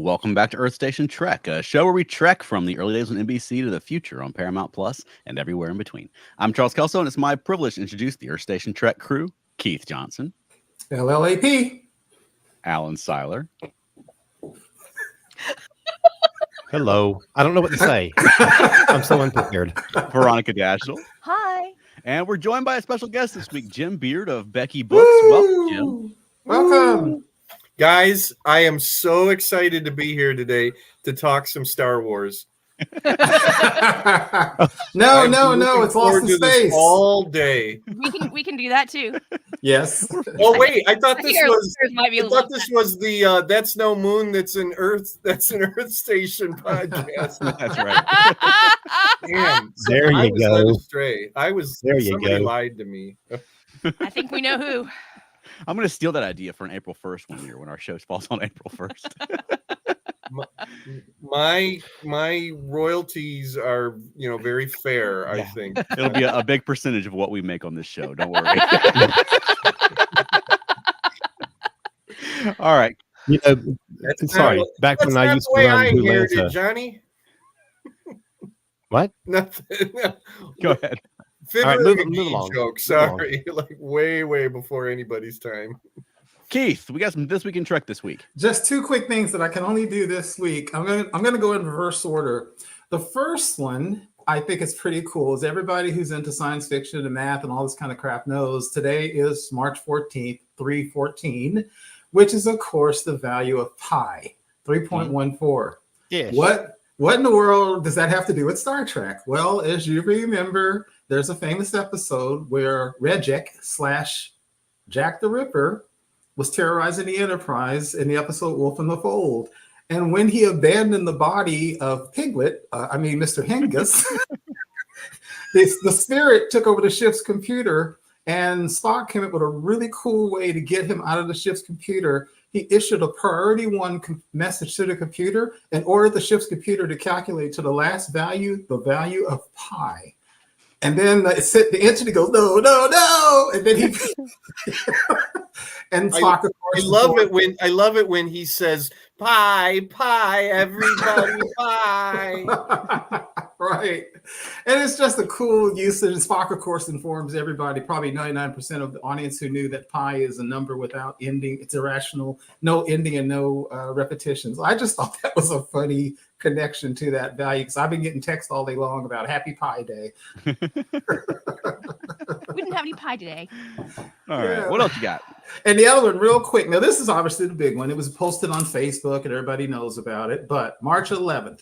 Welcome back to Earth Station Trek, a show where we trek from the early days on NBC to the future on Paramount Plus and everywhere in between. I'm Charles Kelso, and it's my privilege to introduce the Earth Station Trek crew: Keith Johnson, LLAP, Alan Seiler, Hello. I don't know what to say. I'm so unprepared. Veronica Dashel. Hi. And we're joined by a special guest this week, Jim Beard of Becky Books. Welcome, Jim. Welcome. Guys, I am so excited to be here today to talk some Star Wars. No, it's Lost in Space. All day. We can do that too. Yes. Oh wait, I thought this was might be I thought this was the That's No Moon, that's an Earth Station podcast. That's right. Damn. There I you was go. led astray. Somebody go. lied to me. I think we know who. I'm going to steal that idea for an April 1st one year when our show falls on April 1st. My royalties are, very fair, I think. It'll be a big percentage of what we make on this show. Don't worry. All right. Sorry. Back when I used to run inherited, Johnny. What? Nothing. Go ahead. All right, move along. Joke. Sorry, like way before anybody's time. Keith, we got some This Week in Trek this week. Just two quick things that I can only do this week. I'm gonna go in reverse order. The first one I think is pretty cool. As everybody who's into science fiction and math and all this kind of crap knows, today is March 14th, 314, which is of course the value of pi, 3.14. Yes. What in the world does that have to do with Star Trek? Well, as you remember, there's a famous episode where Rejek / Jack the Ripper was terrorizing the Enterprise in the episode Wolf in the Fold. And when he abandoned the body of Mr. Hengist, the spirit took over the ship's computer, and Spock came up with a really cool way to get him out of the ship's computer. He issued a priority 1 message to the computer and ordered the ship's computer to calculate to the last value, the value of pi. And then the entity goes, no, and then he and Spock, of course, I love it when he says pie, everybody pie. Right. And it's just a cool usage. Spock, of course, informs everybody, probably 99% of the audience, who knew that pi is a number without ending. It's irrational, no ending and no repetitions. I just thought that was a funny connection to that value, because I've been getting text all day long about Happy Pi Day. We didn't have any pie today. All right. What else you got? And the other one, real quick. Now, this is obviously the big one. It was posted on Facebook and everybody knows about it. But March 11th,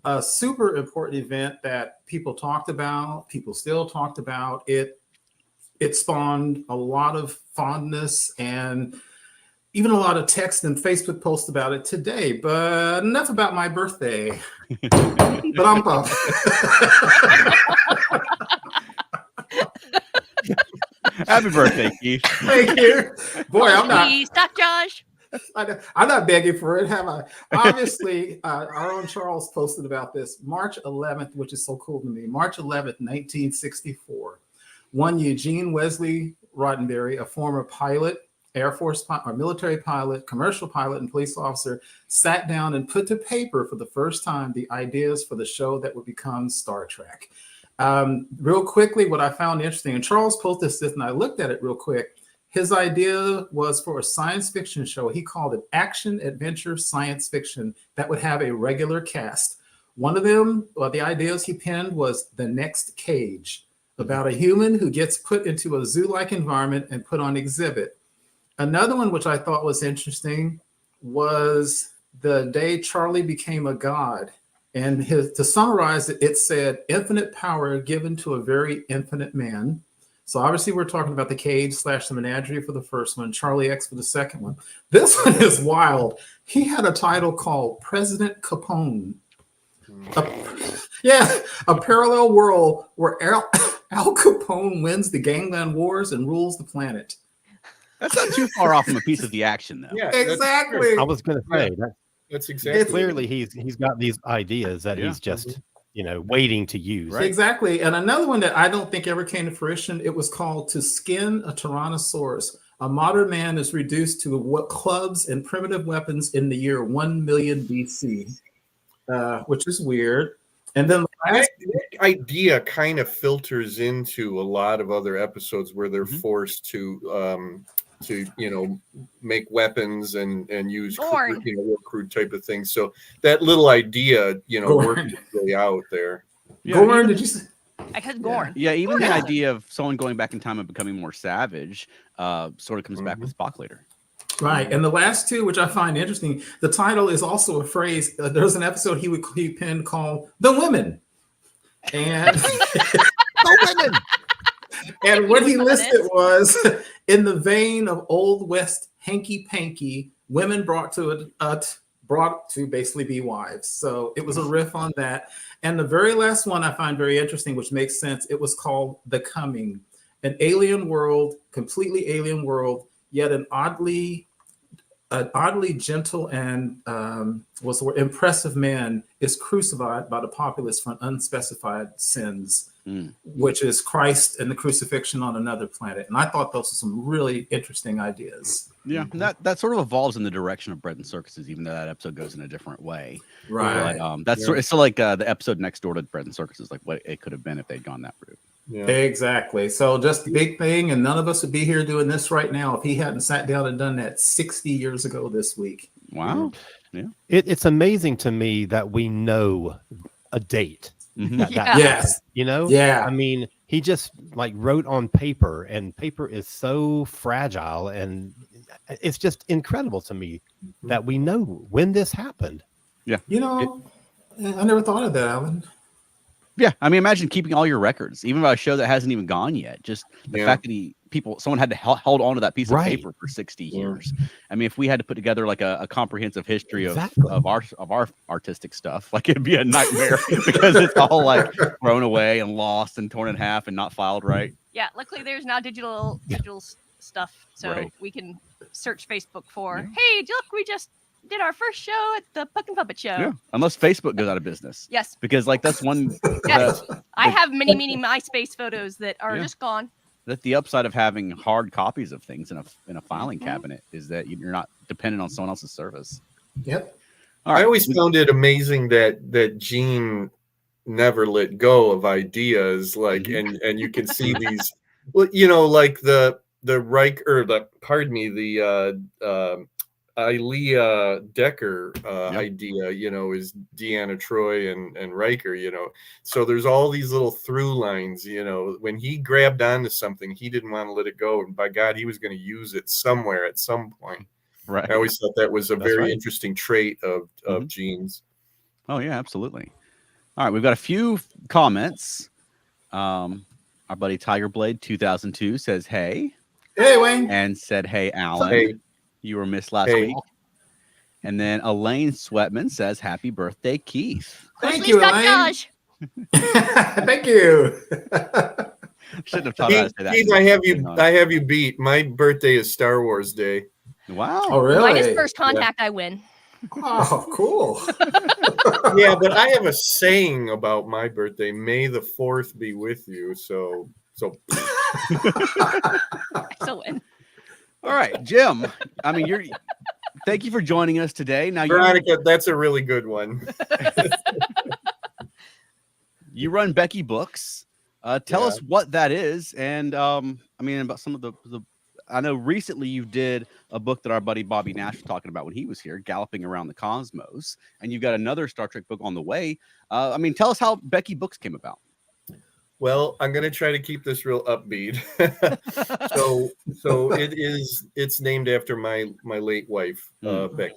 a super important event that people talked about, people still talked about. It spawned a lot of fondness and even a lot of text and Facebook posts about it today. But enough about my birthday. But I'm pumped. Happy birthday, Keith. Thank you. Boy, I'm not. Stop, Josh. I'm not begging for it, have I? Obviously, our own Charles posted about this. March 11th, which is so cool to me. March 11th, 1964. One Eugene Wesley Roddenberry, a former pilot, Air Force or military pilot, commercial pilot, and police officer, sat down and put to paper for the first time the ideas for the show that would become Star Trek. Real quickly, what I found interesting, and Charles posted this, and I looked at it real quick. His idea was for a science fiction show. He called it action, adventure, science fiction that would have a regular cast. One of them, the ideas he penned was The Next Cage, about a human who gets put into a zoo-like environment and put on exhibit. Another one, which I thought was interesting, was The Day Charlie Became a God. And to summarize it, it said, infinite power given to a very infinite man. So obviously we're talking about the cage / the menagerie for the first one, Charlie X for the second one. This one is wild. He had a title called President Capone. A parallel world where Al Capone wins the gangland wars and rules the planet. That's not too far off from a piece of the action, though. Yeah, exactly. I was going to say that's exactly. Clearly, he's got these ideas that he's just waiting to use. Right? Exactly. And another one that I don't think ever came to fruition. It was called To Skin a Tyrannosaurus, A modern man is reduced to what clubs and primitive weapons in the year 1 million BC, which is weird. And then that idea kind of filters into a lot of other episodes where they're forced to make weapons and use real crude type of things. So that little idea, worked its way out there. Yeah, Gorn, did you say? I said Gorn. Yeah, even the idea of someone going back in time and becoming more savage sort of comes back with Spock later. Right. And the last two, which I find interesting, the title is also a phrase. There's an episode he penned called The Women. And The Women. And what he listed was, in the vein of Old West hanky-panky, women brought to basically be wives. So it was a riff on that. And the very last one I find very interesting, which makes sense. It was called The Coming, an alien world, completely alien world, yet an oddly gentle and impressive man is crucified by the populace for unspecified sins, which is Christ and the crucifixion on another planet. And I thought those were some really interesting ideas. Yeah, that sort of evolves in the direction of Bread and Circuses, even though that episode goes in a different way. Right. But, it's sort of like the episode next door to Bread and Circuses, like what it could have been if they'd gone that route. Yeah. Exactly. So just the big thing, and none of us would be here doing this right now if he hadn't sat down and done that 60 years ago this week. Wow. Yeah. It's amazing to me that we know a date. Yes. Yeah. I mean, he just wrote on paper, and paper is so fragile, and it's just incredible to me that we know when this happened. Yeah. I never thought of that, Alan. Yeah, I mean, imagine keeping all your records, even about a show that hasn't even gone yet. Just the fact that someone had to hold on to that piece of paper for 60 years. I mean, if we had to put together like a comprehensive history of our artistic stuff, like it'd be a nightmare because it's all like thrown away and lost and torn in half and not filed right. Yeah, luckily there's now digital stuff, so we can search Facebook for, hey, look, we just did our first show at the Puck and Puppet Show. Yeah, unless Facebook goes out of business. Yes. Because that's one. Yes. I have many MySpace photos that are just gone. That the upside of having hard copies of things in a filing cabinet is that you're not dependent on someone else's service. Yep. All right. I always found it amazing that Gene never let go of ideas, and you can see these, like the Riker, Ilea Decker idea, is Deanna Troi and Riker, So there's all these little through lines, when he grabbed onto something, he didn't want to let it go. And by God, he was going to use it somewhere at some point. Right. I always thought that was a very interesting trait of Gene's. Oh, yeah, absolutely. All right, we've got a few comments. Our buddy Tiger Blade 2002 says, hey. Hey, Wayne. And said, hey, Alan. Hey. You were missed last week. And then Elaine Sweatman says, happy birthday, Keith. Thank you, Elaine. Thank you. Shouldn't have taught how to say that. Keith, I have you beat. My birthday is Star Wars Day. Wow. Oh, really? Mine is First Contact, I win. Oh, cool. Yeah, but I have a saying about my birthday. May the 4th be with you. So. I still win. All right, Jim. I mean, thank you for joining us today. Now, Veronica, that's a really good one. You run Becky Books. Tell us what that is, and about some of the. I know recently you did a book that our buddy Bobby Nash was talking about when he was here, Galloping Around the Cosmos, and you've got another Star Trek book on the way. Tell us how Becky Books came about. Well, I'm going to try to keep this real upbeat. so it's named after my late wife, Becky.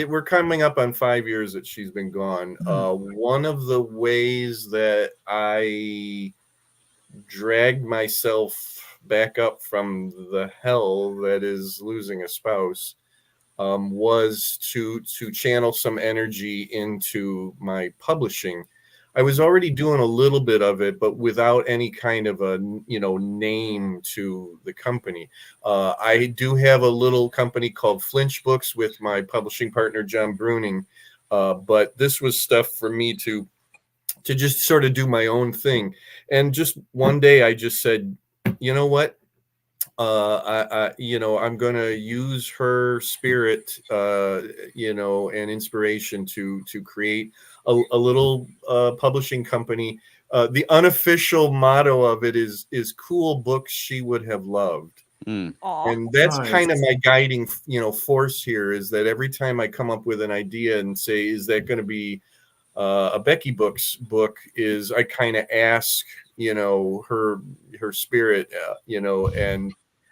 We're coming up on 5 years that she's been gone. One of the ways that I dragged myself back up from the hell that is losing a spouse was to channel some energy into my publishing. I was already doing a little bit of it, but without any kind of a name to the company. I do have a little company called Flinch Books with my publishing partner John Bruning, but this was stuff for me to to just sort of do my own thing. And just one day I just said, you know what? I'm going to use her spirit, and inspiration to create a little publishing company. The unofficial motto of it is cool books she would have loved. And that's kind of my guiding, force here, is that every time I come up with an idea and say, is that going to be a Becky Books book, is I kind of ask, her spirit,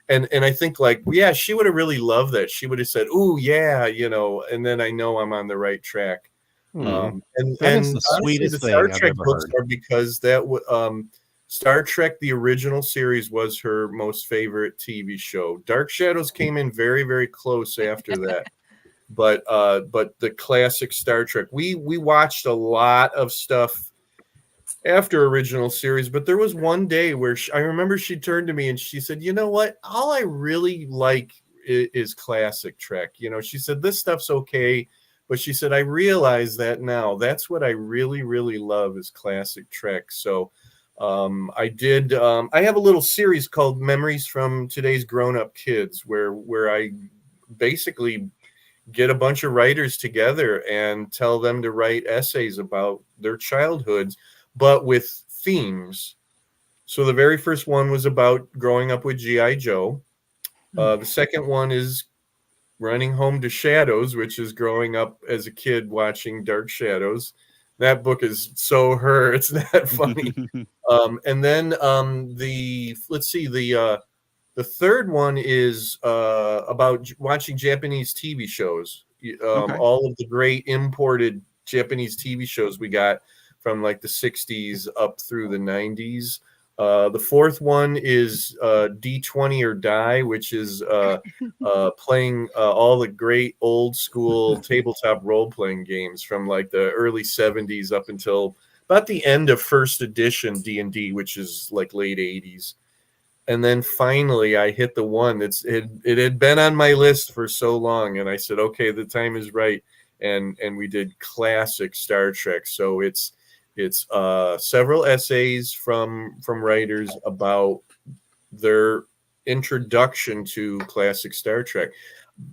and I think like, yeah, she would have really loved that. She would have said, "Ooh, yeah," and then I know I'm on the right track. And that is the honestly, sweetest the Star thing I've Trek ever books heard. are because Star Trek, the original series, was her most favorite TV show. Dark Shadows came in very, very close after that. But the classic Star Trek, we watched a lot of stuff after original series, but there was one day where I remember she turned to me and she said, "You know what? All I really like is classic Trek." She said, "This stuff's okay," but she said, "I realize that now. That's what I really, really love is classic Trek." So I did. I have a little series called Memories from Today's Grown-Up Kids, where I basically get a bunch of writers together and tell them to write essays about their childhoods, but with themes. So the very first one was about growing up with G.I. Joe. The second one is Running Home to Shadows, which is growing up as a kid watching Dark Shadows. That book is so her. It's not funny. And then the third one is about watching Japanese TV shows. All of the great imported Japanese TV shows we got from like the 60s up through the 90s. The fourth one is D20 or Die, which is playing all the great old school tabletop role-playing games from like the early 70s up until about the end of first edition D&D, which is like late 80s. And then finally I hit the one it had been on my list for so long, and I said, okay, the time is right. And we did classic Star Trek. So it's several essays from writers about their introduction to classic Star Trek.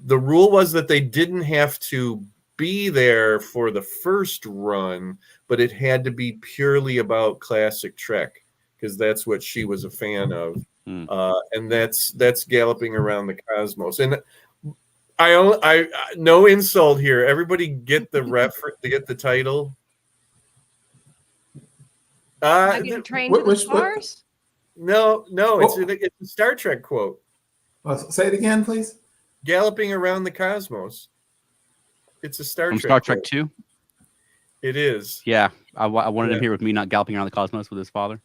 The rule was that they didn't have to be there for the first run, but it had to be purely about classic Trek, because that's what she was a fan of. And that's Galloping Around the Cosmos. And I no insult here. Everybody get the reference, get the title. I get trained to the stars? No, it's a Star Trek quote. Say it again, please. Galloping Around the Cosmos. It's a Star Trek. Star Trek quote. 2? It is. Yeah, I wanted him here with me, not galloping around the cosmos with his father.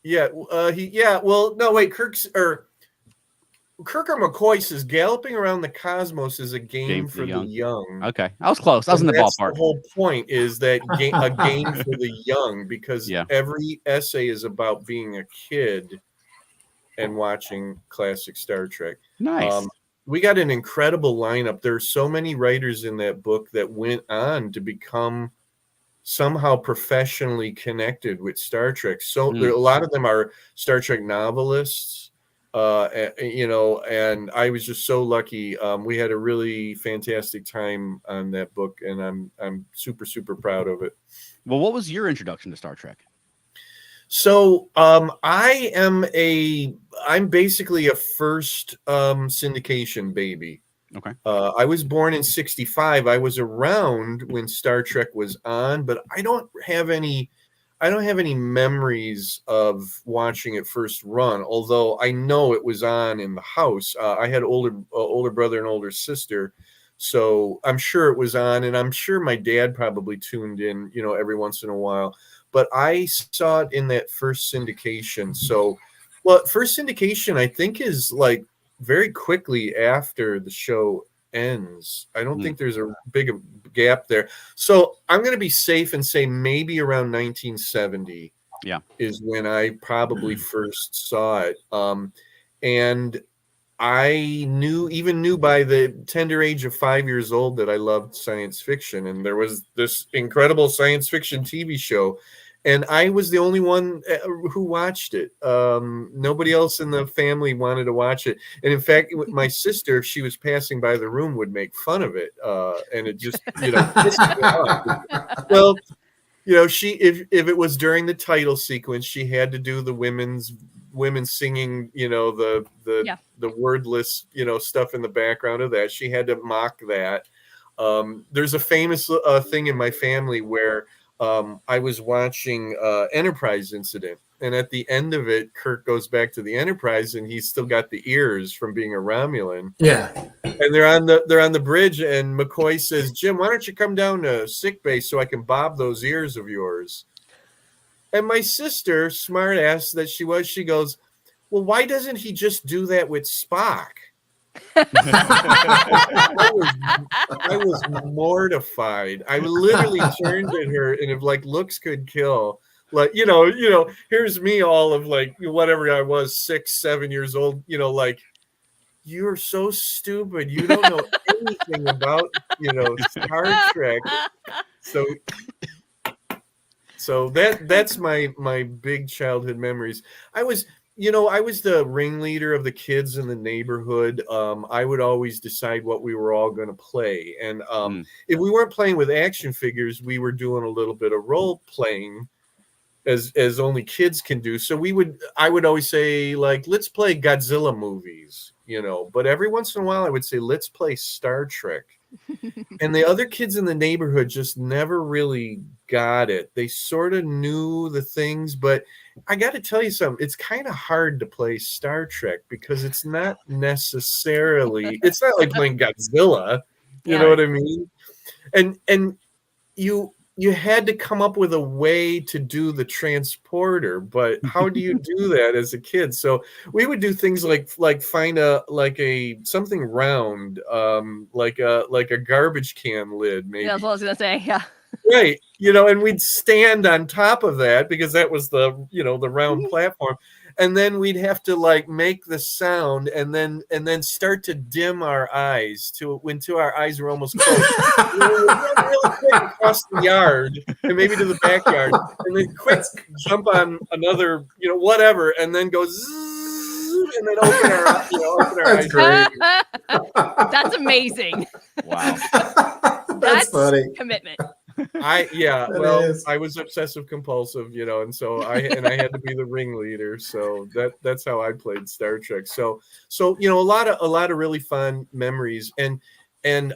Yeah, well, no, wait, Kirk or McCoy says Galloping Around the Cosmos is a game for the young. Okay, I was close. I was in the ballpark. The whole point is that a game for the young, because every essay is about being a kid and watching classic Star Trek. Nice. We got an incredible lineup. There's so many writers in that book that went on to become somehow professionally connected with Star Trek. So a lot of them are Star Trek novelists, and I was just so lucky. We had a really fantastic time on that book, and I'm super, super proud of it. Well, what was your introduction to Star Trek? So I'm basically a first syndication baby. Okay. I was born in 65. I was around when Star Trek was on, but I don't have any memories of watching it first run, although I know it was on in the house. I had older brother and older sister, so I'm sure it was on, and I'm sure my dad probably tuned in, every once in a while. But I saw it in that first syndication. So, first syndication, I think, is like very quickly after the show ends. I don't think there's a big gap there. So I'm going to be safe and say maybe around 1970 is when I probably first saw it. And I knew by the tender age of 5 years old that I loved science fiction. And there was this incredible science fiction TV show. And I was the only one who watched it. Nobody else in the family wanted to watch it. And in fact, my sister, if she was passing by the room, would make fun of it. And it just, pissed me off. Well, if it was during the title sequence, she had to do the women singing, the wordless, stuff in the background of that. She had to mock that. There's a famous thing in my family where I was watching Enterprise Incident, and at the end of it, Kirk goes back to the Enterprise, and he's still got the ears from being a Romulan. Yeah, and they're on the bridge, and McCoy says, "Jim, why don't you come down to sick bay so I can bob those ears of yours?" And my sister, smart ass that she was, she goes, "Well, why doesn't he just do that with Spock?" I was mortified. I literally turned at her, and if looks could kill, here's me all of whatever I was, 6, 7 years old, you're so stupid. You don't know anything about, Star Trek. So that's my big childhood memories. I was the ringleader of the kids in the neighborhood. I would always decide what we were all going to play. And if we weren't playing with action figures, we were doing a little bit of role playing as only kids can do. So I would always say, let's play Godzilla movies, but every once in a while I would say, let's play Star Trek. And the other kids in the neighborhood just never really got it. They sort of knew the things, but I got to tell you something. It's kind of hard to play Star Trek because it's not necessarily, it's not like playing Godzilla. You know what I mean? And you had to come up with a way to do the transporter, but how do you do that as a kid? So we would do things like find something round, like a garbage can lid, maybe. Yeah, that's what I was gonna say. Yeah. Right. And we'd stand on top of that because that was the round platform. And then we'd have to make the sound and then start to dim our eyes to our eyes were almost closed. We would run really quick across the yard and maybe to the backyard, and then quick jump on another, whatever, and then go zzz, and then open our eyes. Great. That's amazing. Wow. That's funny. Commitment. I was obsessive compulsive, and so I had to be the ringleader. So that's how I played Star Trek. So a lot of really fun memories, and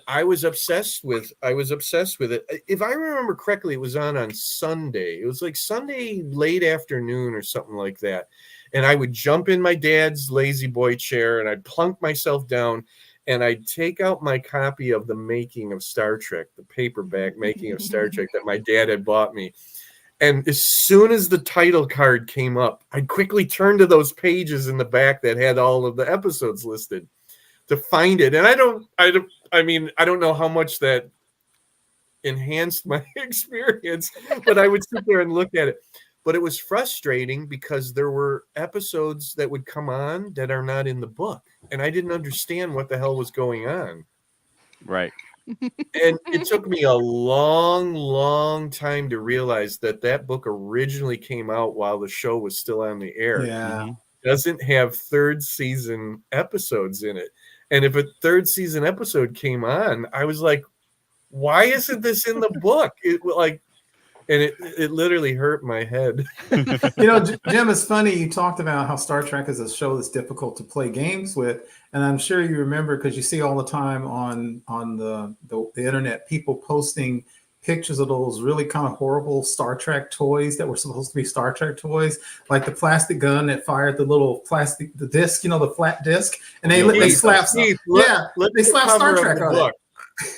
I was obsessed with it. If I remember correctly, it was on Sunday. It was Sunday late afternoon or something like that. And I would jump in my dad's lazy boy chair and I'd plunk myself down. And I'd take out my copy of The Making of Star Trek, the paperback Making of Star Trek that my dad had bought me. And as soon as the title card came up, I'd quickly turn to those pages in the back that had all of the episodes listed to find it. And I don't know how much that enhanced my experience, but I would sit there and look at it. But it was frustrating because there were episodes that would come on that are not in the book. And I didn't understand what the hell was going on. Right. And it took me a long, long time to realize that book originally came out while the show was still on the air. Yeah. It doesn't have third season episodes in it. And if a third season episode came on, I was like, why isn't this in the book? And it literally hurt my head. Jim, it's funny. You talked about how Star Trek is a show that's difficult to play games with. And I'm sure you remember because you see all the time on the internet, people posting pictures of those really kind of horrible Star Trek toys that were supposed to be Star Trek toys, like the plastic gun that fired the little the disc, the flat disc. And they slap Steve, they slap Star Trek on it.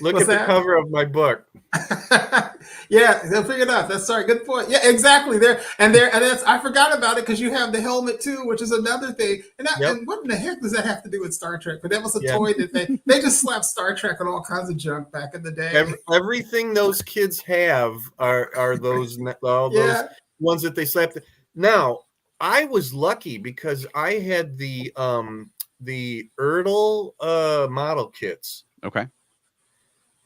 Look at the cover of my book. Yeah, they'll figure it out. That's sorry, good point. Yeah, exactly. And that's I forgot about it because you have the helmet too, which is another thing. And what in the heck does that have to do with Star Trek? But that was a toy that they just slapped Star Trek on all kinds of junk back in the day. Everything those kids have are those those ones that they slapped. Now I was lucky because I had the Ertl model kits. Okay.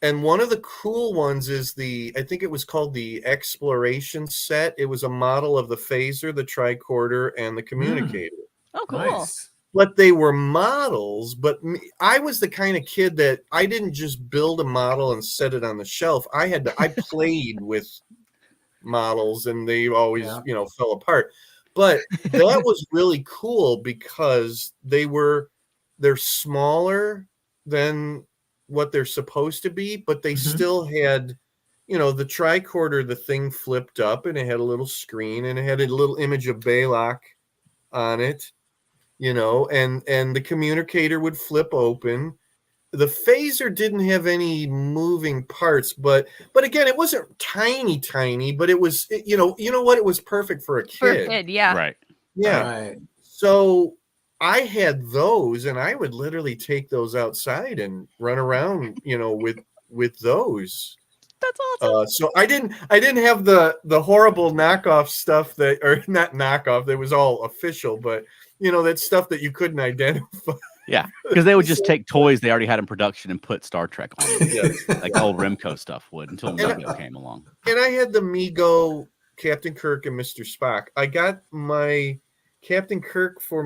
And one of the cool ones is I think it was called the Exploration set. It was a model of the phaser, the tricorder, and the communicator. Oh, cool. Nice. But they were models. But I was the kind of kid that I didn't just build a model and set it on the shelf. I played with models, and they always, fell apart. But that was really cool because they're smaller than what they're supposed to be, but they still had, the tricorder, the thing flipped up and it had a little screen and it had a little image of Balak on it, and the communicator would flip open. The phaser didn't have any moving parts, but again, it wasn't tiny, but it was, what, it was perfect for a kid. For a kid, yeah. Right. Yeah. Right. So I had those, and I would literally take those outside and run around, with those. That's awesome. So I didn't have the horrible knockoff stuff or not knockoff. That was all official, but that stuff that you couldn't identify. Yeah, because they would just take toys they already had in production and put Star Trek on it. Like old Remco stuff would, until Mego came along. And I had the Mego Captain Kirk and Mr. Spock. I got my Captain Kirk for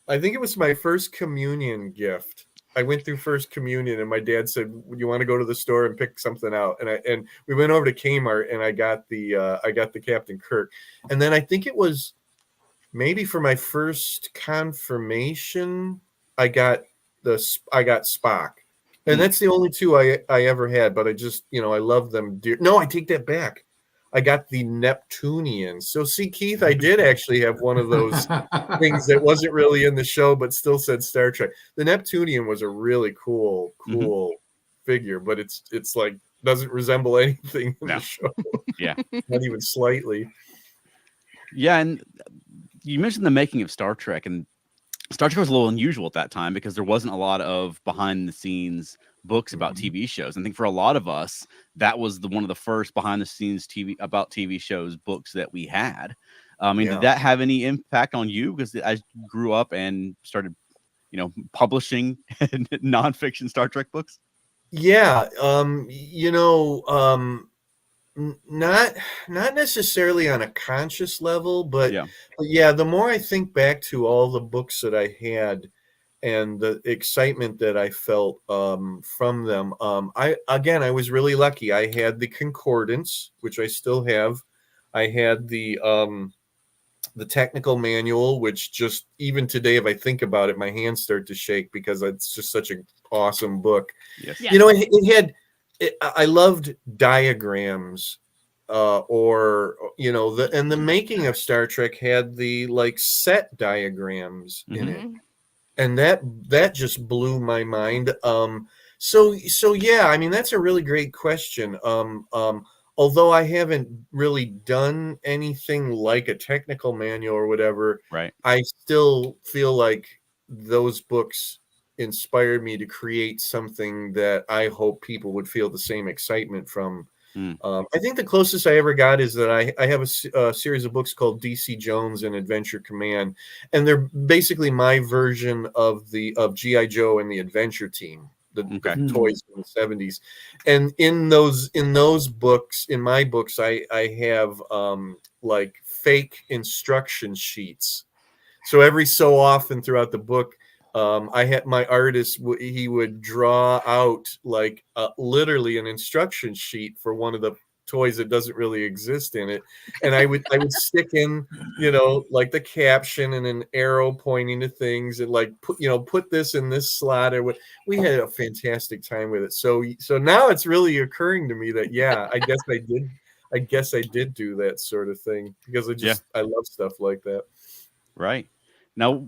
I think it was my first communion gift. I went through first communion, and my dad said, "You want to go to the store and pick something out?" And we went over to Kmart, and I got the Captain Kirk. And then I think it was maybe for my first confirmation, I got Spock, and that's the only two I ever had. But I just, I love them dear. No, I take that back. I got the Neptunians. So see, Keith, I did actually have one of those things that wasn't really in the show, but still said Star Trek. The Neptunian was a really cool figure, but it's like doesn't resemble anything in the show. Yeah, not even slightly. Yeah, and you mentioned the making of Star Trek, and Star Trek was a little unusual at that time because there wasn't a lot of behind the scenes books about TV shows. I think for a lot of us, that was one of the first behind the scenes TV shows books that we had. Did that have any impact on you? Because as you grew up and started, publishing nonfiction Star Trek books. Yeah, not necessarily on a conscious level, but yeah, the more I think back to all the books that I had and the excitement that I felt from them, I was really lucky. I had the concordance, which I still have. I had the technical manual, which just even today, if I think about it, my hands start to shake because it's just such an awesome book. Yes. It had. I loved diagrams, and the making of Star Trek had the set diagrams in it, and that just blew my mind. So yeah, that's a really great question. Although I haven't really done anything like a technical manual or whatever, right? I still feel like those books inspired me to create something that I hope people would feel the same excitement from. I think the closest I ever got is that I have a series of books called DC Jones and Adventure Command, and they're basically my version of G.I. Joe and the Adventure Team, the toys from the 70s. And in those books, in my books, I have fake instruction sheets. So every so often throughout the book, I had my artist, he would draw out literally an instruction sheet for one of the toys that doesn't really exist in it. And I would stick in, the caption and an arrow pointing to things and put this in this slot. We had a fantastic time with it. So now it's really occurring to me that, yeah, I guess I did do that sort of thing because I love stuff like that. Right. Now,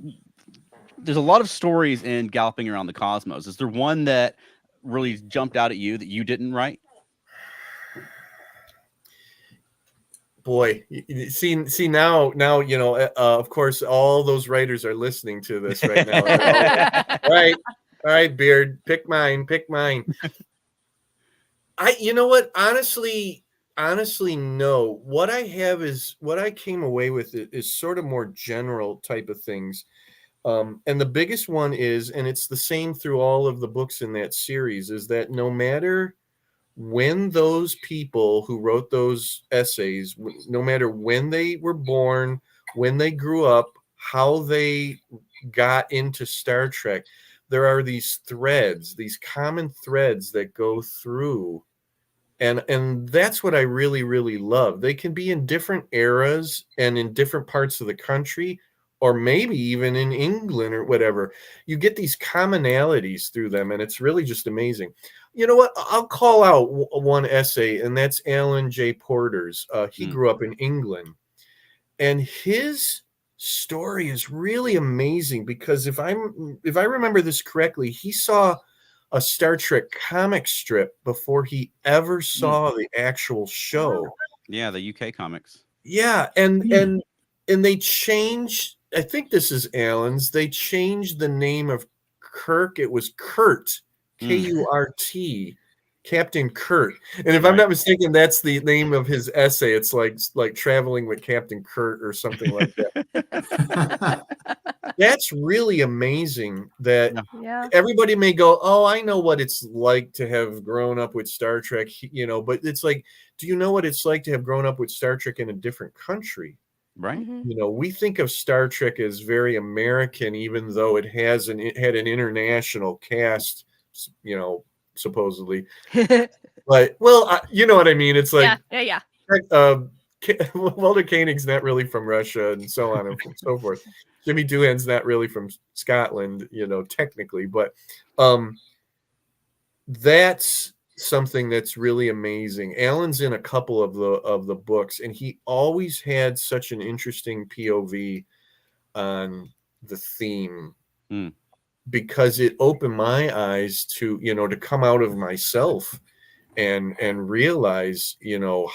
there's a lot of stories in Galloping Around the Cosmos. Is there one that really jumped out at you that you didn't write? Boy, see now, of course, all those writers are listening to this right now. All right, Beard, pick mine. You know what? Honestly, no. What I have is what I came away with is sort of more general type of things. And the biggest one is, and it's the same through all of the books in that series, is that no matter when those people who wrote those essays, no matter when they were born, when they grew up, how they got into Star Trek, there are these threads, these common threads that go through. And that's what I really, really love. They can be in different eras and in different parts of the country, or maybe even in England or whatever. You get these commonalities through them, and it's really just amazing. You know what? I'll call out one essay, and that's Alan J. Porter's. He grew up in England, and his story is really amazing because if I remember this correctly, he saw a Star Trek comic strip before he ever saw the actual show. Yeah, the UK comics. Yeah, and they changed. I think this is Alan's. They changed the name of Kirk. It was Kurt, Kurt, Captain Kurt. And if I'm not mistaken, that's the name of his essay. It's like traveling with Captain Kurt or something like that. That's really amazing that everybody may go, oh, I know what it's like to have grown up with Star Trek, but it's like, do you know what it's like to have grown up with Star Trek in a different country? Right. We think of Star Trek as very American, even though it had an international cast, supposedly. But, well, you know what I mean? It's like, Walter Koenig's not really from Russia and so on and so forth. Jimmy Doohan's not really from Scotland, technically, but that's something that's really amazing. Alan's in a couple of the books, and he always had such an interesting POV on the theme because it opened my eyes to come out of myself and realize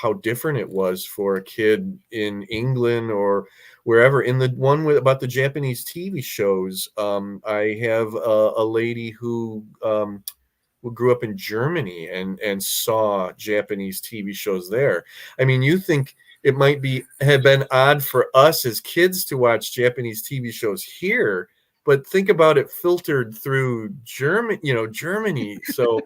how different it was for a kid in England or wherever. In the one about the Japanese TV shows, I have a lady who grew up in Germany and saw Japanese TV shows there. I mean, you think it might have been odd for us as kids to watch Japanese TV shows here, but think about it filtered through Germany. So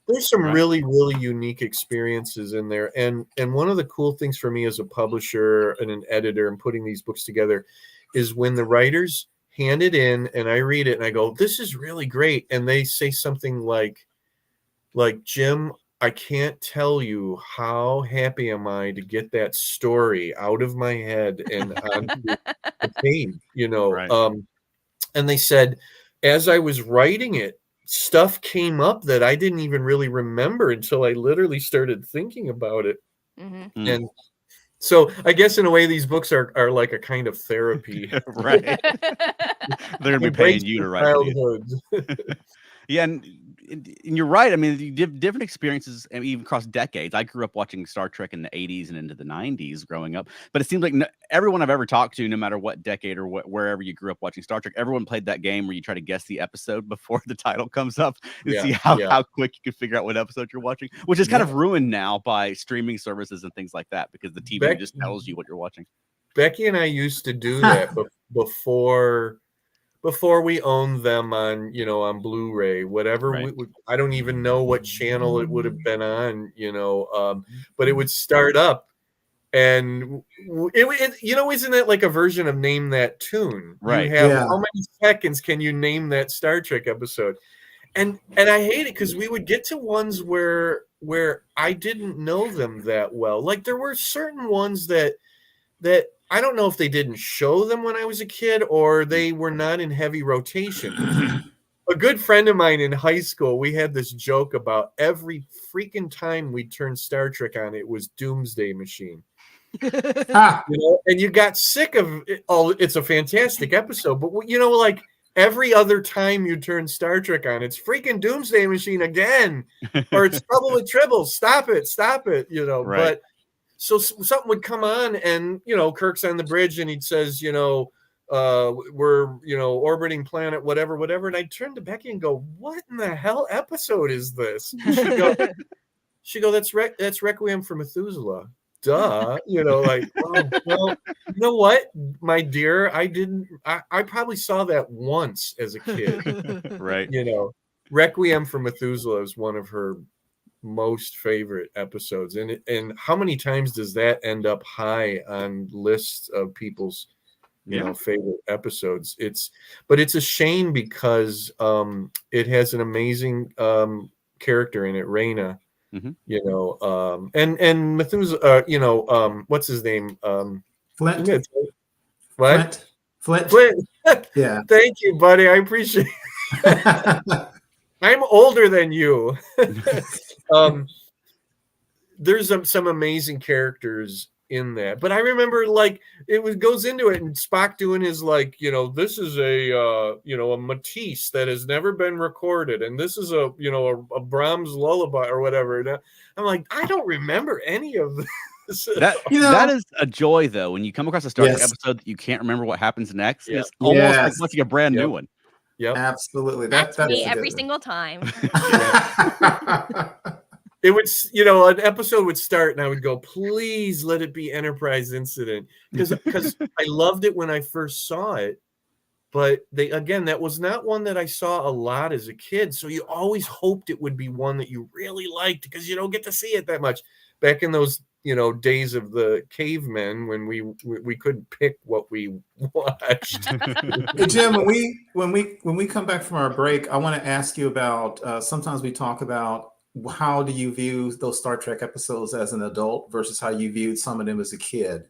there's some really, really unique experiences in there. And one of the cool things for me as a publisher and an editor and putting these books together is when the writers hand it in and I read it and I go, this is really great. And they say something like, Jim, I can't tell you how happy am I to get that story out of my head and onto the page, Right. And they said, as I was writing it, stuff came up that I didn't even really remember until I literally started thinking about it. And so I guess in a way, these books are like a kind of therapy. Right. They're going to be paying you to write. Yeah. And you're right. I mean, you have different experiences, and even across decades. I grew up watching Star Trek in the 80s and into the 90s growing up. But it seems like everyone I've ever talked to, no matter what decade or wherever you grew up watching Star Trek, everyone played that game where you try to guess the episode before the title comes up and see how quick you can figure out what episode you're watching, which is kind of ruined now by streaming services and things like that because the TV just tells you what you're watching. Becky and I used to do that before we owned them on Blu-ray, whatever. Right. I don't even know what channel it would have been on, but it would start up and isn't that like a version of Name That Tune? Right. You have how many seconds can you name that Star Trek episode? And I hate it because we would get to ones where I didn't know them that well. Like there were certain ones that I don't know if they didn't show them when I was a kid or they were not in heavy rotation. A good friend of mine in high school, we had this joke about every freaking time we'd turn Star Trek on, it was Doomsday Machine. And you got sick of it. Oh, it's a fantastic episode, but like every other time you turn Star Trek on, it's freaking Doomsday Machine again, or it's Trouble with Tribbles. Stop it, right. But so something would come on and, Kirk's on the bridge and he says, we're, orbiting planet, whatever. And I'd turn to Becky and go, what in the hell episode is this? She'd go, that's Requiem for Methuselah. duh, like, oh, well, you know what, my dear, I probably saw that once as a kid. Right. Requiem for Methuselah is one of her most favorite episodes, and how many times does that end up high on lists of people's favorite episodes? But it's a shame because it has an amazing character in it, Raina. And Methuselah, what's his name? Flint. What? Flint. Yeah. Thank you, buddy. I appreciate it. I'm older than you. There's some amazing characters in that, but I remember goes into it and Spock doing his this is a Matisse that has never been recorded, and this is a Brahms lullaby or whatever. And I'm like, I don't remember any of this. That is a joy though when you come across a Star Trek episode that you can't remember what happens next. It's almost like watching a brand new one. Yep. Absolutely. That's me every single time. It would, an episode would start and I would go, please let it be Enterprise Incident. Because I loved it when I first saw it. But that was not one that I saw a lot as a kid. So you always hoped it would be one that you really liked because you don't get to see it that much. Back in those, days of the cavemen when we couldn't pick what we watched. Hey, Jim, when we come back from our break, I want to ask you about sometimes we talk about how do you view those Star Trek episodes as an adult versus how you viewed some of them as a kid?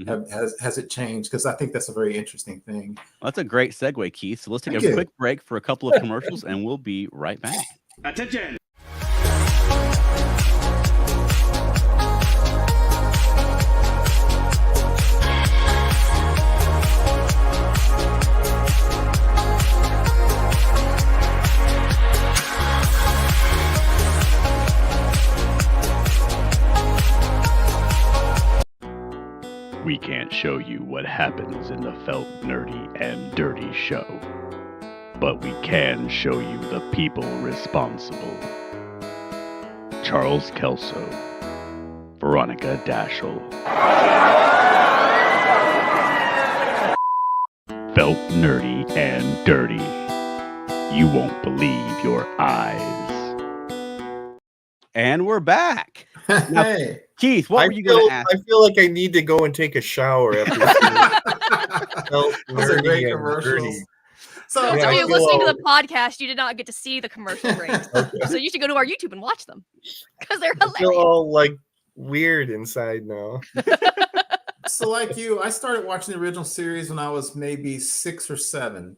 Has it changed? Because I think that's a very interesting thing. Well, that's a great segue, Keith. So let's take a quick break for a couple of commercials and we'll be right back. Attention. We can't show you what happens in the Felt Nerdy and Dirty show, but we can show you the people responsible. Charles Kelso, Veronica Dashel. Felt Nerdy and Dirty. You won't believe your eyes. And we're back. Now, Hey. Keith, what were you going to ask? I feel like I need to go and take a shower after Those are great commercials. So Yeah, you're I feel listening to all- the podcast, you did not get to see the commercial breaks. So you should go to our YouTube and watch them because they're I feel hilarious. all weird inside now. So like you, I started watching the original series when I was maybe 6 or 7.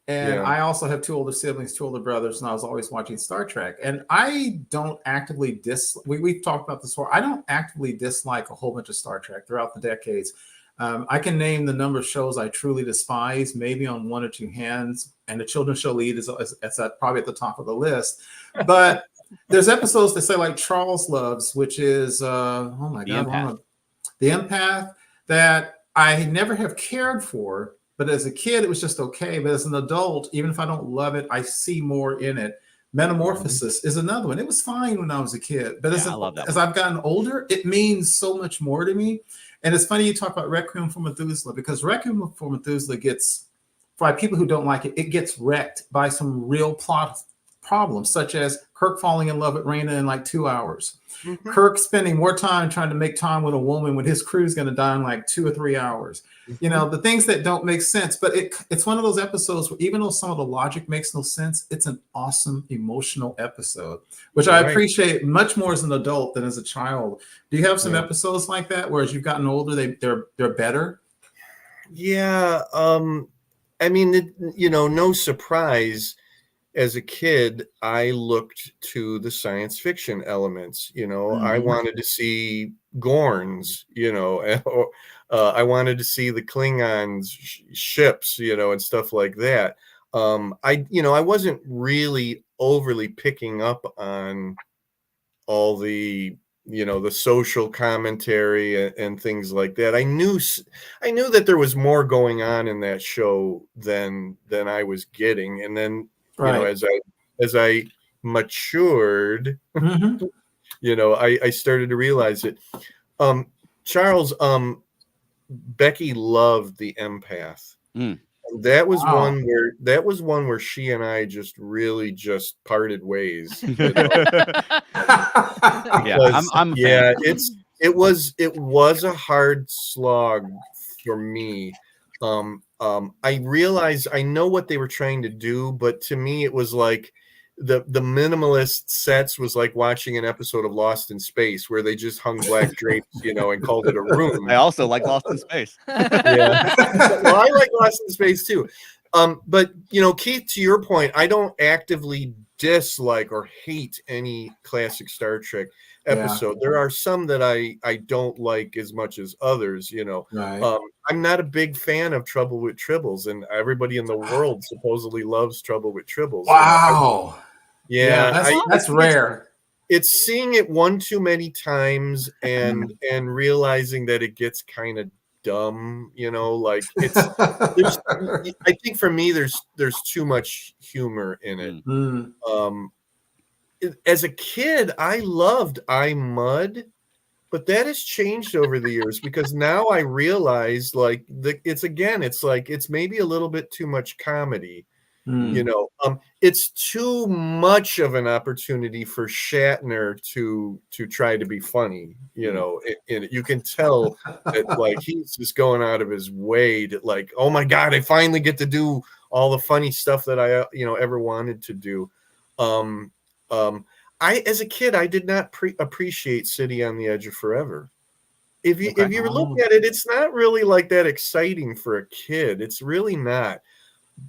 And Yeah. I also have 2 older siblings, 2 older brothers, and I was always watching Star Trek. And I don't actively we've talked about this before. I don't actively dislike a whole bunch of Star Trek throughout the decades. I can name the number of shows I truly despise, maybe on 1 or 2 hands. And the children's show lead is probably at the top of the list. But there's episodes that say like Charles Loves, which is, oh my God, The Empath, that I never have cared for. But as a kid, it was just okay. But as an adult, even if I don't love it, I see more in it. Metamorphosis is another one. It was fine when I was a kid. But as I've gotten older, it means so much more to me. And it's funny you talk about Requiem for Methuselah, because Requiem for Methuselah gets, for people who don't like it, it gets wrecked by some real plot problems, such as Kirk falling in love with Raina in like 2 hours. Mm-hmm. Kirk spending more time trying to make time with a woman when his crew's going to die in like 2 or 3 hours. Mm-hmm. The things that don't make sense. But it's one of those episodes where even though some of the logic makes no sense, it's an awesome emotional episode, which I appreciate much more as an adult than as a child. Do you have some episodes like that where as you've gotten older, they're better? Yeah. I mean, no surprise. As a kid, I looked to the science fiction elements. I wanted to see Gorns, I wanted to see the Klingons ships, and stuff like that. I wasn't really overly picking up on all the, the social commentary and things like that. I knew that there was more going on in that show than I was getting. And then, as I matured, I started to realize it. Charles, Becky loved the empath. That was one where she and I just really just parted ways. You know? Yeah, I'm a fan. It was a hard slog for me. I realized I know what they were trying to do, but to me it was like the minimalist sets was like watching an episode of Lost in Space where they just hung black drapes, you know, and called it a room. I also like Lost in Space. Yeah. Well, I like Lost in Space too. But you know, Keith, to your point, I don't actively dislike or hate any classic Star Trek episode. There are some that I don't like as much as others, you know. I'm not a big fan of Trouble with Tribbles, and everybody in the world supposedly loves Trouble with Tribbles. Wow. That's rare. It's seeing it one too many times and realizing that it gets kind of dumb, you know, like I think for me there's too much humor in it. As a kid, I loved I Mud, but that has changed over the years because now I realize like it's maybe a little bit too much comedy. You know, it's too much of an opportunity for Shatner to try to be funny. You know, you can tell that like he's just going out of his way to like, oh my God, I finally get to do all the funny stuff that I ever wanted to do. As a kid, I did not appreciate City on the Edge of Forever. If you look at it, it's not really like that exciting for a kid. It's really not.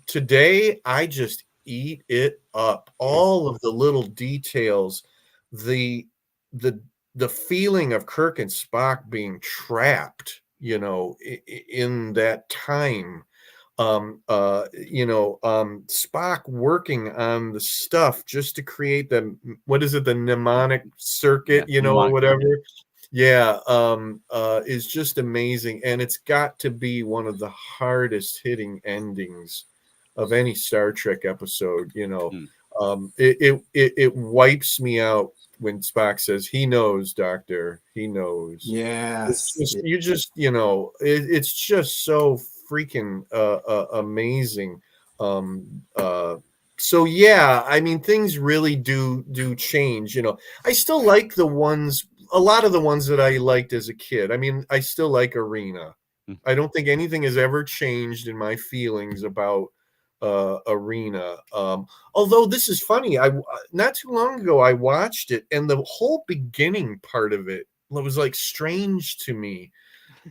Today, I just eat it up. All of the little details, the feeling of Kirk and Spock being trapped, you know, in that time. Spock working on the stuff just to create the mnemonic circuit, or whatever. Is just amazing, and it's got to be one of the hardest hitting endings of any Star Trek episode. It wipes me out when Spock says, "He knows, Doctor. He knows." Yes, it's just so freaking amazing. So yeah, I mean, things really do change. I still like a lot of the ones that I liked as a kid. I mean, I still like Arena. I don't think anything has ever changed in my feelings about Arena. Although this is funny, not too long ago I watched it, and the whole beginning part of it was like strange to me.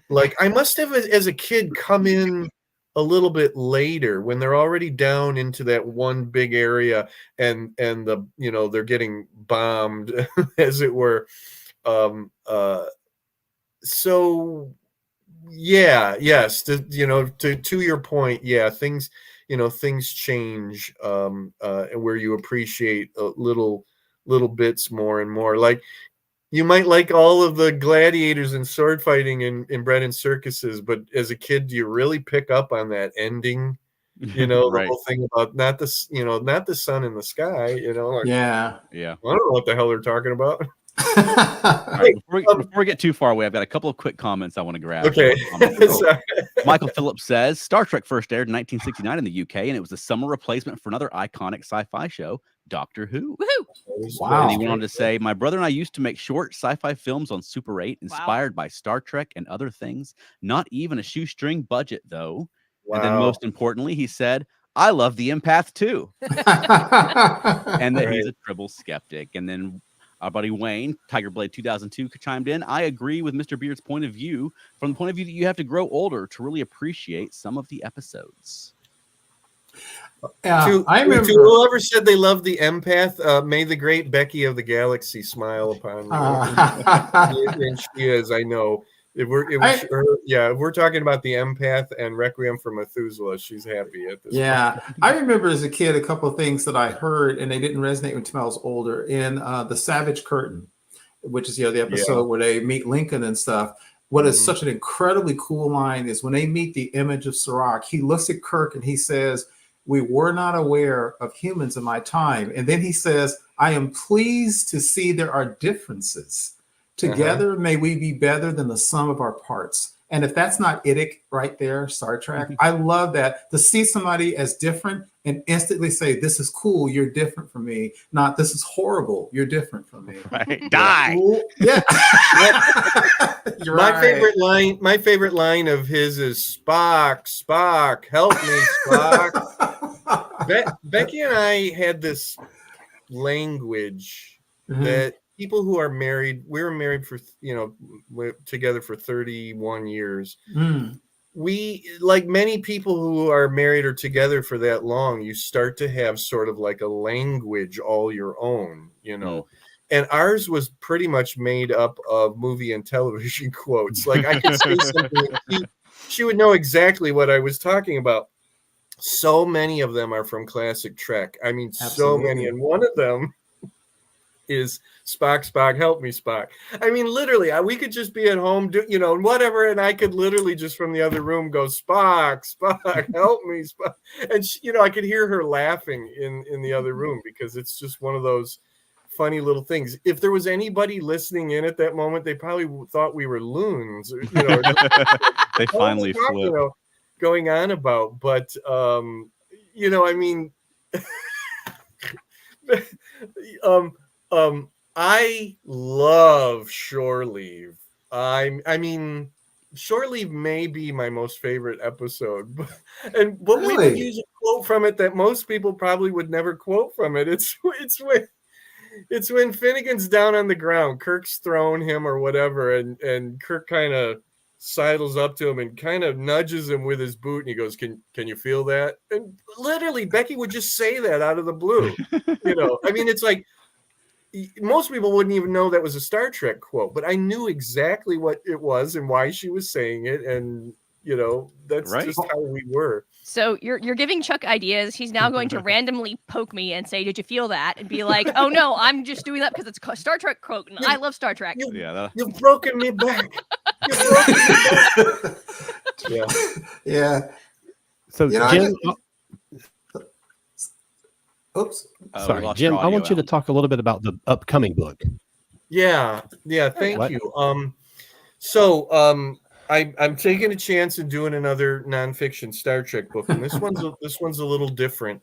Like I must have, as a kid, come in a little bit later when they're already down into that one big area, and they're getting bombed, as it were. So yeah, yes, to your point, yeah, things change, where you appreciate little bits more and more. Like you might like all of the gladiators and sword fighting in bread and circuses, but as a kid, do you really pick up on that ending? The whole thing about not the sun in the sky. Like, yeah. I don't know what the hell they're talking about. All right, before we get too far away, I've got a couple of quick comments I want to grab. Okay. Michael Phillips says Star Trek first aired in 1969 in the UK, and it was the summer replacement for another iconic sci-fi show, Doctor Who. Woohoo! Wow. And he went on to say, my brother and I used to make short sci-fi films on Super 8, inspired by Star Trek and other things. Not even a shoestring budget, though. Wow. And then most importantly, he said, I love the empath too. And that he's a Tribble skeptic. And then our buddy Wayne, Tiger Blade 2002, chimed in. I agree with Mr. Beard's point of view, from the point of view that you have to grow older to really appreciate some of the episodes. I remember whoever said they love the empath, may the great Becky of the Galaxy smile upon you. And she is, I know. If we're talking about the empath and Requiem for Methuselah, she's happy at this point. I remember as a kid a couple of things that I heard and they didn't resonate until I was older. In The Savage Curtain, which is the episode where they meet Lincoln and stuff. What is such an incredibly cool line is when they meet the image of Sirach, he looks at Kirk and he says, we were not aware of humans in my time. And then he says, I am pleased to see there are differences. Together, may we be better than the sum of our parts. And if that's not idic right there, Star Trek, I love that, to see somebody as different and instantly say, this is cool, you're different from me. Not, this is horrible, you're different from me. Right. Die. Cool. Yeah. My favorite line of his is Spock, help me, Spock. Becky and I had this language that people who are married, we were married for, we're together for 31 years. We, like many people who are married or together for that long, you start to have sort of like a language all your own, and ours was pretty much made up of movie and television quotes. Like I could say something, she would know exactly what I was talking about. So many of them are from classic Trek. I mean, so many. And one of them is Spock, help me, Spock. I mean, literally, we could just be at home, whatever, and I could literally just from the other room go, Spock, help me, Spock. And, I could hear her laughing in the other room because it's just one of those funny little things. If there was anybody listeing in at that moment, they probably thought we were loons. They finally flipped. Going on about, but, I mean, I love Shore Leave. I mean, Shore Leave may be my most favorite episode, but we would use a quote from it that most people probably would never quote from it. It's when Finnegan's down on the ground, Kirk's thrown him or whatever, and Kirk kind of sidles up to him and kind of nudges him with his boot, and he goes, "Can you feel that?" And literally, Becky would just say that out of the blue. I mean, it's like, most people wouldn't even know that was a Star Trek quote, but I knew exactly what it was and why she was saying it, and that's right. Just how we were. So you're giving Chuck ideas. He's now going to randomly poke me and say, "Did you feel that?" And be like, "Oh no, I'm just doing that because it's a Star Trek quote, and I love Star Trek." You've broken me back. Yeah. So Jim, oops. Sorry, Jim. I want you to talk a little bit about the upcoming book. Yeah. Thank you. I'm taking a chance and doing another nonfiction Star Trek book, and this one's a little different.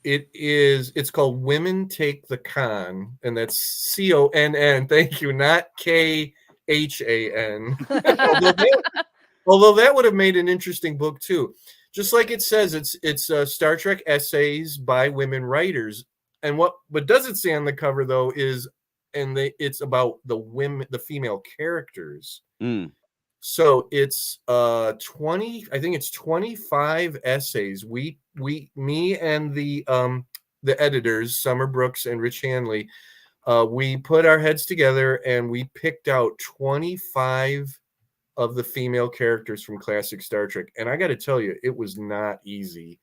It's called Women Take the Con, and that's CONN. Thank you, not KHAN. Although that would have made an interesting book too. Just like it says, it's Star Trek essays by women writers, and what doesn't say on the cover though is, it's about the female characters. So it's 20, I think it's 25 essays. Me and the editors, Summer Brooks and Rich Hanley, we put our heads together and we picked out 25 of the female characters from classic Star Trek. And I got to tell you, it was not easy,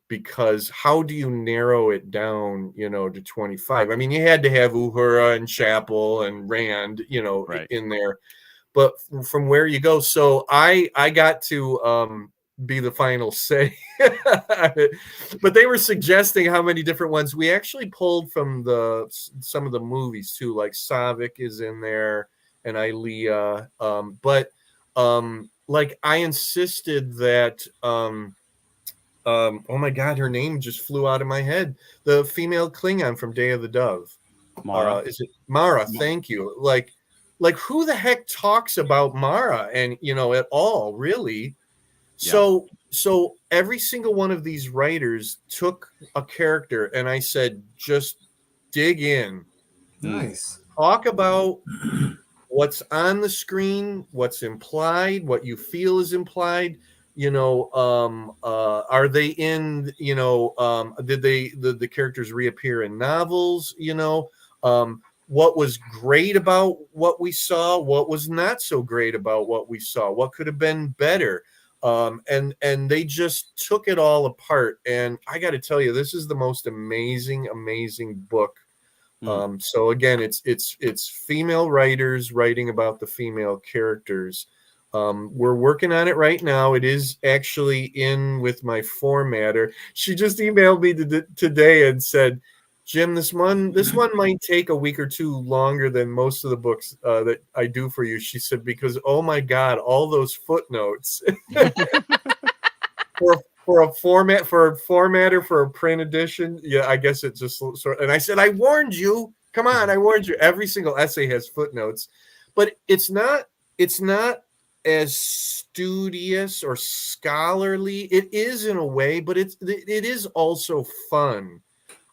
because how do you narrow it down, to 25? I mean, you had to have Uhura and Chapel and Rand, right in there. But from where you go, so I got to be the final say. But they were suggesting how many different ones. We actually pulled from some of the movies too, like Savik is in there and Ilea. Like I insisted that oh my God, her name just flew out of my head. The female Klingon from Day of the Dove. Mara. Is it Mara? Thank you. Like who the heck talks about Mara and at all, really? Yeah. So every single one of these writers took a character and I said, just dig in. Nice. Talk about what's on the screen, what's implied, what you feel is implied. Are they in, did the characters reappear in novels? What was great about what we saw? What was not so great about what we saw? What could have been better? And they just took it all apart. And I got to tell you, this is the most amazing book. So again, it's female writers writing about the female characters. We're working on it right now. It is actually in with my formatter. She just emailed me today and said, Jim, this one might take a week or two longer than most of the books that I do for you. She said, because oh my God, all those footnotes for a formatter for a print edition. Yeah, I guess it just sort. And I said, I warned you. Come on, I warned you. Every single essay has footnotes, but it's not as studious or scholarly. It is in a way, but it is also fun.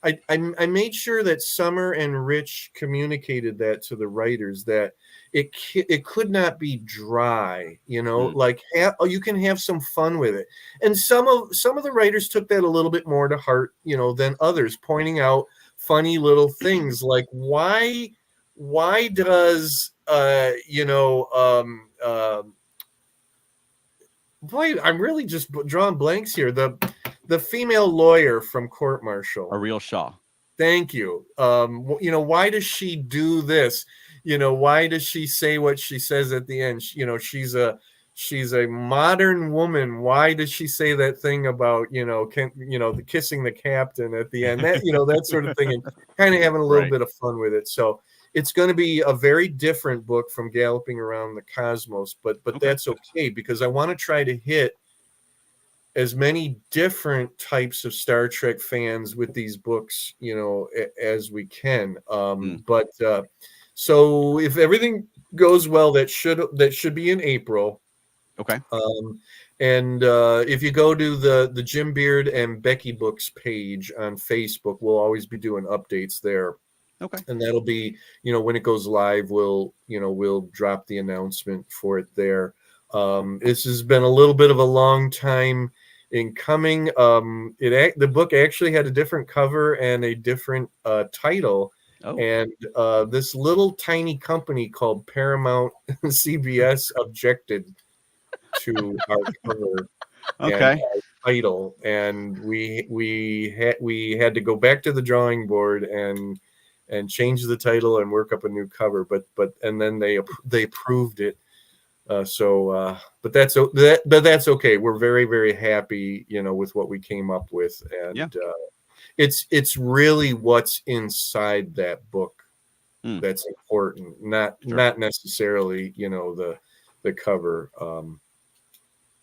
I made sure that Summer and Rich communicated that to the writers, that it could not be dry, like you can have some fun with it. And some of the writers took that a little bit more to heart, than others, pointing out funny little things like why does boy, I'm really just drawing blanks here. The female lawyer from Court Martial, Ariel Shaw. Thank you. Why does she do this? Why does she say what she says at the end? She's a modern woman. Why does she say that thing about the kissing the captain at the end? That that sort of thing, and kind of having a little bit of fun with it. So it's going to be a very different book from Galloping Around the Cosmos, but that's okay, because I want to try to hit as many different types of Star Trek fans with these books, as we can. But so if everything goes well, that should be in April. Okay. And if you go to the Jim Beard and Becky Books page on Facebook, we'll always be doing updates there. Okay. And that'll be, when it goes live, we'll drop the announcement for it there. This has been a little bit of a long time in coming. The book actually had a different cover and a different title. Oh. And this little tiny company called Paramount CBS objected to our cover and our title, and we had to go back to the drawing board and change the title and work up a new cover, but then they approved it. But that's okay. We're very, very happy, with what we came up with, and it's really what's inside that book that's important, not necessarily the cover.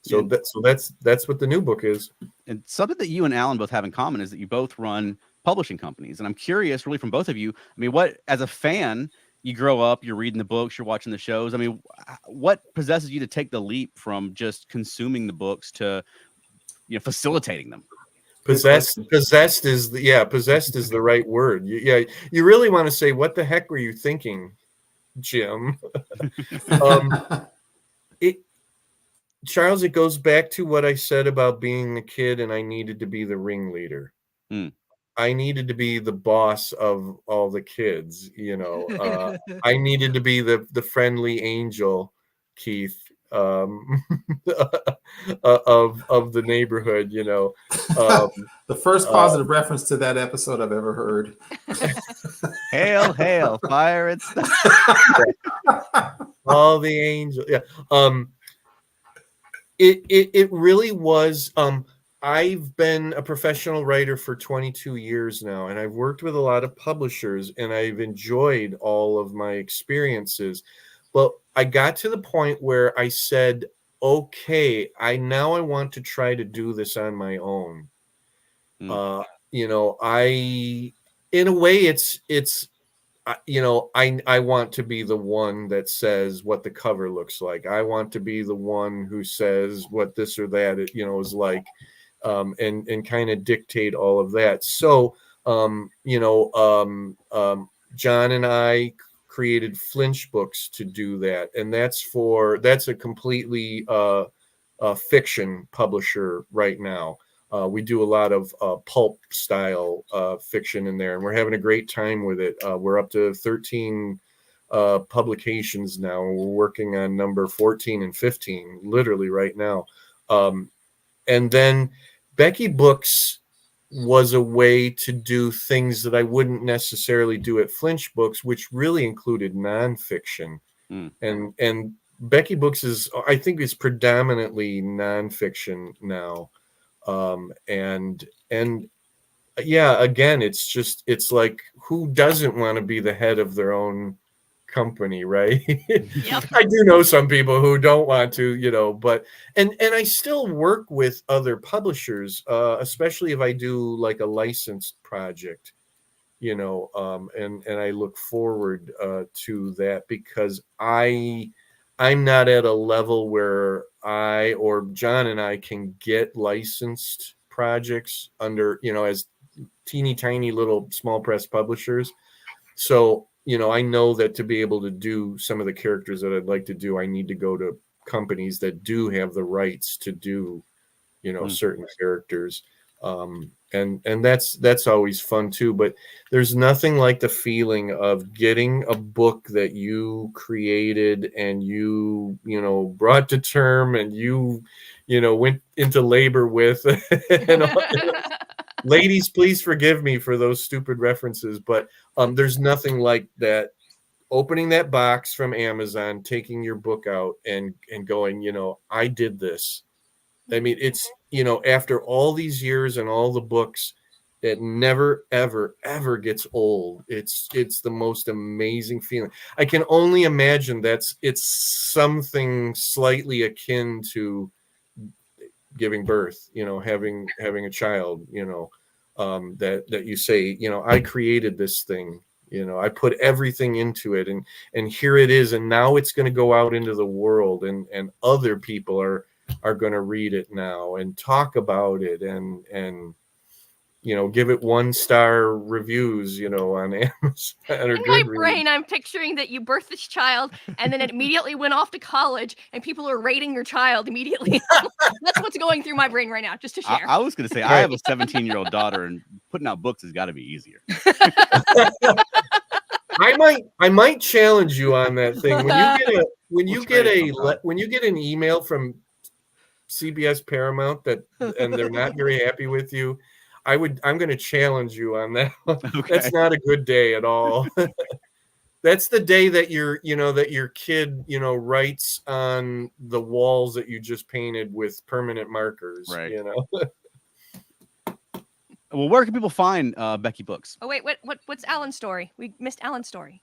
So that's what the new book is. And something that you and Alan both have in common is that you both run publishing companies, and I'm curious, really, from both of you. I mean, what, as a fan, you grow up, you're reading the books, you're watching the shows. I mean, what possesses you to take the leap from just consuming the books to, facilitating them? Possessed is the right word. You really want to say, what the heck were you thinking, Jim? Charles, it goes back to what I said about being a kid, and I needed to be the ringleader. I needed to be the boss of all the kids, I needed to be the friendly angel, Keith, of the neighborhood, The first positive reference to that episode I've ever heard. Hail, hail, fire and stuff. All the angels. Yeah. It really was. I've been a professional writer for 22 years now, and I've worked with a lot of publishers, and I've enjoyed all of my experiences. But I got to the point where I said, okay, I want to try to do this on my own. In a way, I want to be the one that says what the cover looks like. I want to be the one who says what this or that, is like, and kind of dictate all of that. So, John and I created Flinch Books to do that. And that's a completely fiction publisher right now. We do a lot of pulp style fiction in there, and we're having a great time with it. We're up to 13 publications now. We're working on number 14 and 15 literally right now. And then Becky Books was a way to do things that I wouldn't necessarily do at Flinch Books, which really included nonfiction. And Becky Books I think is predominantly nonfiction now. And yeah, again, it's like, who doesn't want to be the head of their own company, right? Yep. I do know some people who don't want to, but and I still work with other publishers, especially if I do like a licensed project, and I look forward to that, because I'm not at a level where I or John and I can get licensed projects under, as teeny tiny little small press publishers. So, I know that to be able to do some of the characters that I'd like to do, I need to go to companies that do have the rights to do, certain characters. And that's always fun too. But there's nothing like the feeling of getting a book that you created and you brought to term and you went into labor with. Ladies, please forgive me for those stupid references, but there's nothing like that. Opening that box from Amazon, taking your book out and going, I did this. I mean, it's, after all these years and all the books, it never, ever, ever gets old. It's the most amazing feeling. I can only imagine it's something slightly akin to giving birth, having a child, that you say, I created this thing, I put everything into it, and here it is, and now it's going to go out into the world, and other people are going to read it now and talk about it, and give it 1-star reviews, on Amazon or In my Goodreads. brain, I'm picturing that you birthed this child and then it immediately went off to college and people are rating your child immediately. That's what's going through my brain right now, just to share. I was going to say, I have a 17-year-old daughter, and putting out books has got to be easier. I might challenge you on that thing. When you get an email from CBS Paramount and they're not very happy with you, I'm going to challenge you on that. Okay. That's not a good day at all. That's the day that your kid, writes on the walls that you just painted with permanent markers, right. Well, where can people find Becky books? Oh, wait, what's Alan's story? We missed Alan's story.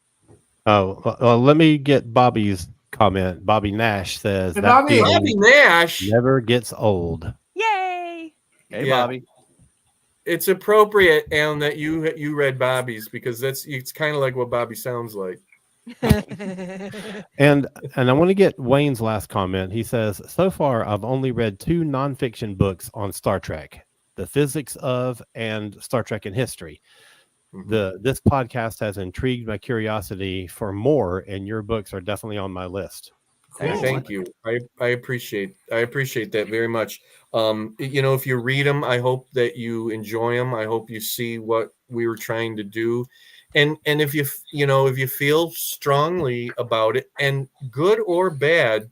Oh, well, let me get Bobby's comment. Bobby Nash says that Bobby Nash never gets old. Yay! Hey, yeah. Bobby. It's appropriate, Alan, that you read Bobby's, because it's kind of like what Bobby sounds like. And I want to get Wayne's last comment. He says, so far I've only read 2 nonfiction books on Star Trek, The Physics of and Star Trek in History. Mm-hmm. This podcast has intrigued my curiosity for more, and your books are definitely on my list. Cool. Thank you. I appreciate that very much. If you read them, I hope that you enjoy them. I hope you see what we were trying to do. And if you feel strongly about it, and good or bad,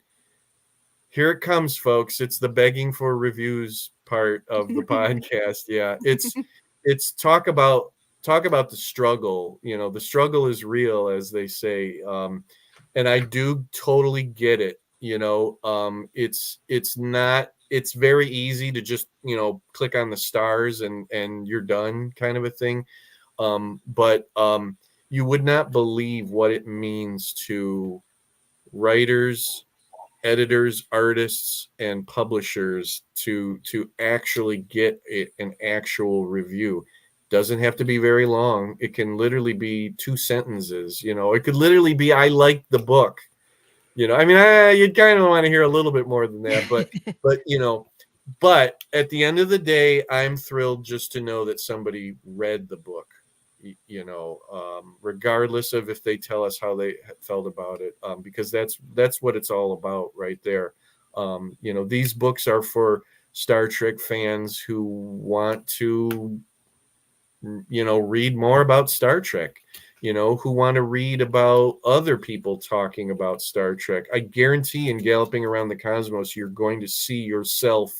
here it comes, folks. It's the begging for reviews part of the podcast. Yeah. It's talk about the struggle. The struggle is real, as they say. And I do totally get it. It's very easy to just, click on the stars and you're done, kind of a thing. But you would not believe what it means to writers, editors, artists, and publishers to actually get an actual review. Doesn't have to be very long. It can literally be 2 sentences. It could literally be, I like the book. You'd kind of want to hear a little bit more than that, but at the end of the day, I'm thrilled just to know that somebody read the book, regardless of if they tell us how they felt about it, because that's what it's all about right there. These books are for Star Trek fans who want to, read more about Star Trek, who want to read about other people talking about Star Trek. I guarantee in Galloping Around the Cosmos, you're going to see yourself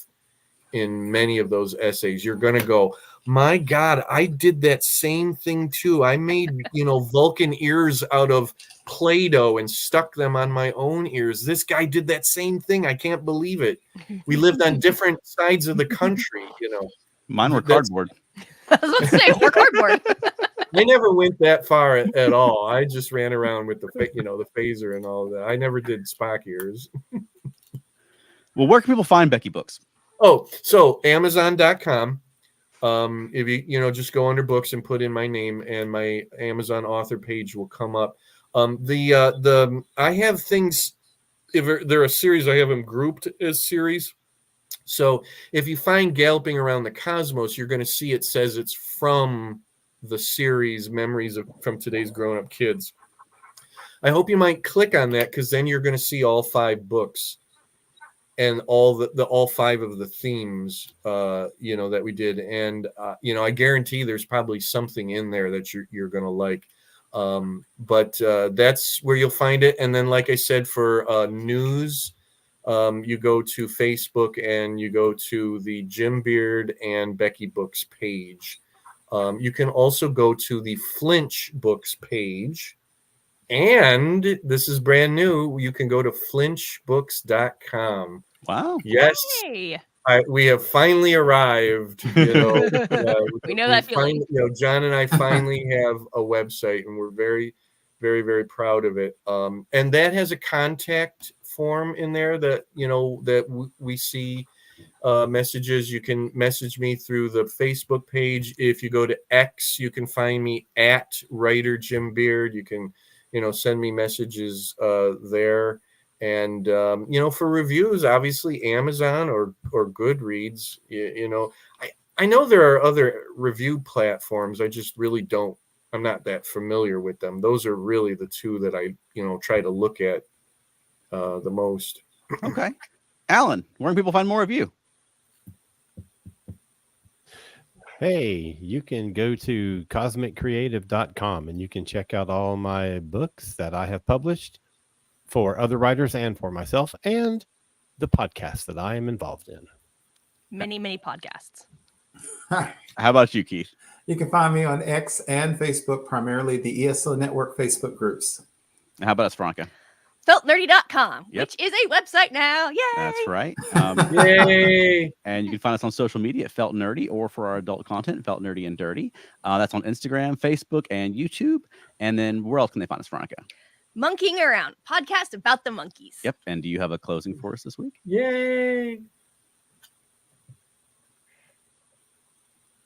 in many of those essays. You're going to go, my God, I did that same thing too. I made, Vulcan ears out of Play-Doh and stuck them on my own ears. This guy did that same thing. I can't believe it. We lived on different sides of the country, Mine were cardboard. I was about to say, or cardboard. I never went that far at all. I just ran around with the phaser and all that. I never did Spock ears. Well, where can people find Becky books? Oh, so Amazon.com. If you just go under books and put in my name, and my Amazon author page will come up. I have things. If they're a series, I have them grouped as series. So if you find Galloping Around the Cosmos, you're going to see it says it's from the series Memories from Today's Grown-Up Kids. I hope you might click on that, because then you're going to see all 5 books and all 5 of the themes that we did. And I guarantee there's probably something in there that you're going to like. But that's where you'll find it. And then, like I said, for news, you go to Facebook and you go to the Jim Beard and Becky Books page. You can also go to the Flinch Books page. And this is brand new. You can go to flinchbooks.com. Wow. Yes. Hey. We have finally arrived. We know that feeling. John and I finally have a website, and we're very, very, very proud of it. And that has a contact form in there that we see messages. You can message me through the Facebook page. If you go to X, you can find me at Writer Jim Beard. You can send me messages there. And for reviews, obviously Amazon or Goodreads. I know there are other review platforms. I just really I'm not that familiar with them. Those are really the 2 that I try to look at the most. Okay. Alan, where can people find more of you? Hey, you can go to cosmiccreative.com and you can check out all my books that I have published for other writers and for myself, and the podcast that I am involved in. Many, many podcasts. How about you, Keith? You can find me on X and Facebook, primarily the ESO Network Facebook groups. How about us, Veronica? Feltnerdy.com, Yep. which is a website now. Yay! That's right. Yay! And you can find us on social media at Felt Nerdy, or for our adult content, Felt Nerdy and Dirty. That's on Instagram, Facebook, and YouTube. And then where else can they find us, Veronica? Monkeying Around, podcast about the monkeys. Yep. And do you have a closing for us this week? Yay!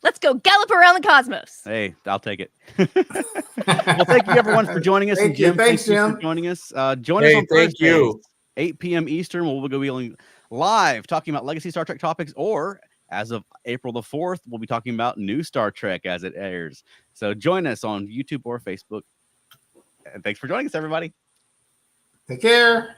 Let's go gallop around the cosmos. Hey, I'll take it. Well, thank you everyone for joining us. Thank and Jim, you. Thanks, thank you Jim. for joining us. Join us on thank Thursdays, you. 8 p.m. Eastern. We'll be going live talking about legacy Star Trek topics, or as of April the 4th, we'll be talking about new Star Trek as it airs. So join us on YouTube or Facebook. And thanks for joining us, everybody. Take care.